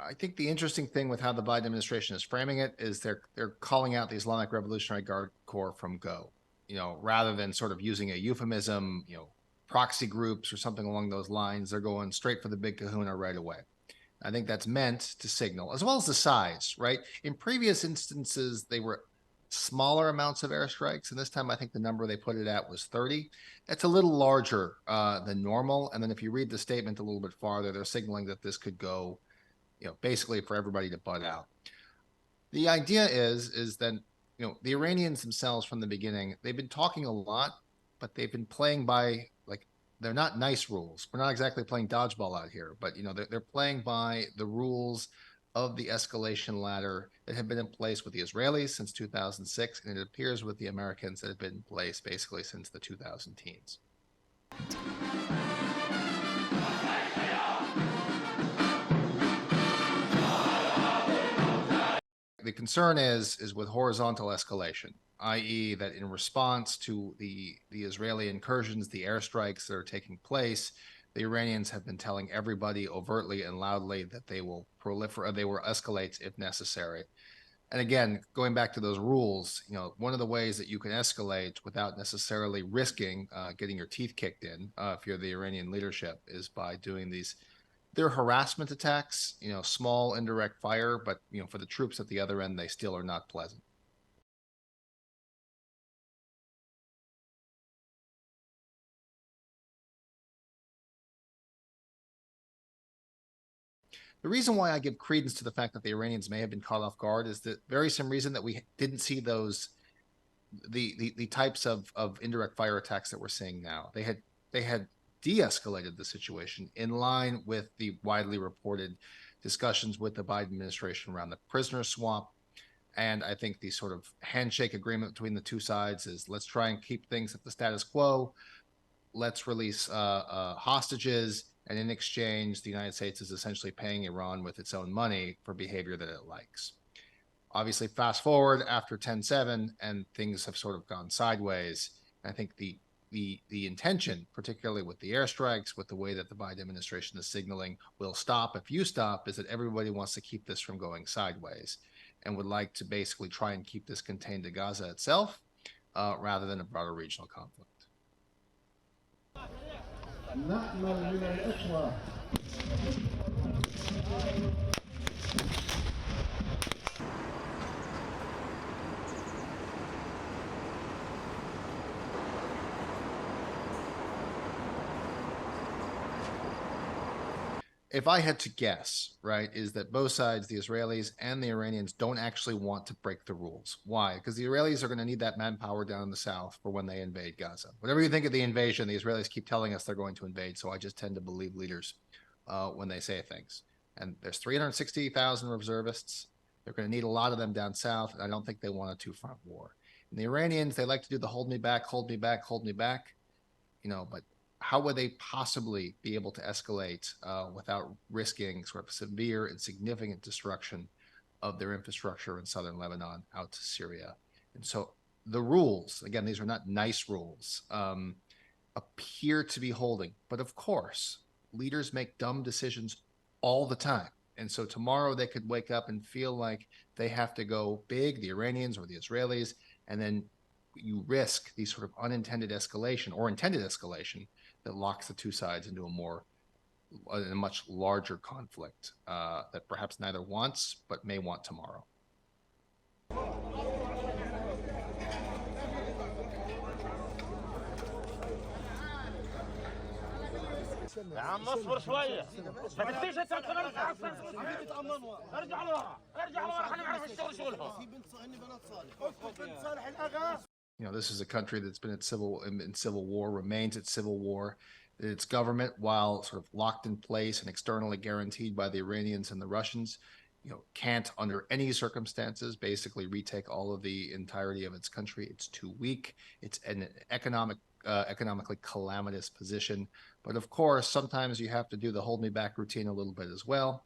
I think the interesting thing with how the Biden administration is framing it is they're calling out the Islamic Revolutionary Guard Corps from go, rather than sort of using a euphemism, proxy groups or something along those lines. They're going straight for the big kahuna right away. I think that's meant to signal, as well as the size, right? In previous instances, they were smaller amounts of airstrikes, and this time I think the number they put it at was 30. That's a little larger than normal. And then if you read the statement a little bit farther, they're signaling that this could go, basically for everybody to butt out. The idea is that, the Iranians themselves from the beginning, they've been talking a lot, but they've been playing by, like, they're not nice rules. We're not exactly playing dodgeball out here, but they're playing by the rules of the escalation ladder that have been in place with the Israelis since 2006, and it appears with the Americans that have been in place basically since the 2010s. The concern is with horizontal escalation, i.e. that in response to the Israeli incursions, the airstrikes that are taking place, the Iranians have been telling everybody overtly and loudly that they will proliferate, they will escalate if necessary. And again, going back to those rules, one of the ways that you can escalate without necessarily risking getting your teeth kicked in, if you're the Iranian leadership, is by doing they're harassment attacks, small indirect fire, but for the troops at the other end, they still are not pleasant. The reason why I give credence to the fact that the Iranians may have been caught off guard is the very same reason that we didn't see the types of indirect fire attacks that we're seeing now. They had de-escalated the situation in line with the widely reported discussions with the Biden administration around the prisoner swap. And I think the sort of handshake agreement between the two sides is, let's try and keep things at the status quo. Let's release hostages. And in exchange, the United States is essentially paying Iran with its own money for behavior that it likes. Obviously, fast forward after 10/7, and things have sort of gone sideways. I think the intention, particularly with the airstrikes, with the way that the Biden administration is signaling will stop if you stop, is that everybody wants to keep this from going sideways and would like to basically try and keep this contained to Gaza itself rather than a broader regional conflict. If I had to guess, right, is that both sides, the Israelis and the Iranians, don't actually want to break the rules. Why? Because the Israelis are going to need that manpower down in the south for when they invade Gaza. Whatever you think of the invasion, the Israelis keep telling us they're going to invade, so I just tend to believe leaders when they say things. And there's 360,000 reservists. They're going to need a lot of them down south, and I don't think they want a two-front war. And the Iranians, they like to do the hold me back, hold me back, hold me back, but how would they possibly be able to escalate without risking sort of severe and significant destruction of their infrastructure in southern Lebanon out to Syria? And so the rules, again, these are not nice rules, appear to be holding. But of course, leaders make dumb decisions all the time. And so tomorrow they could wake up and feel like they have to go big, the Iranians or the Israelis, and then you risk these sort of unintended escalation or intended escalation that locks the two sides into a much larger conflict that perhaps neither wants but may want tomorrow. يا عم اصبر شويه ما تفتيش انت ارجع لورا ارجع لورا خلينا نعرف الشغل شغلهم في بنت صالح الاغا. This is a country that's been in civil war, remains at civil war. Its government, while sort of locked in place and externally guaranteed by the Iranians and the Russians, can't under any circumstances basically retake all of the entirety of its country. It's too weak. It's an economically calamitous position. But of course, sometimes you have to do the hold me back routine a little bit as well.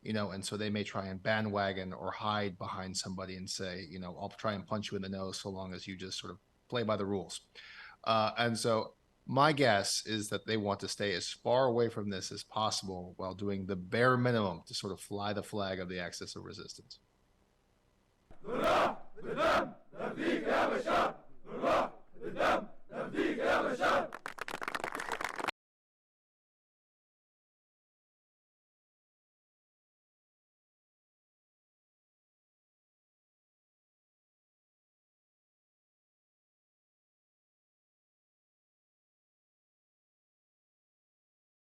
And so they may try and bandwagon or hide behind somebody and say, I'll try and punch you in the nose so long as you just sort of play by the rules. And so My guess is that they want to stay as far away from this as possible while doing the bare minimum to sort of fly the flag of the axis of resistance.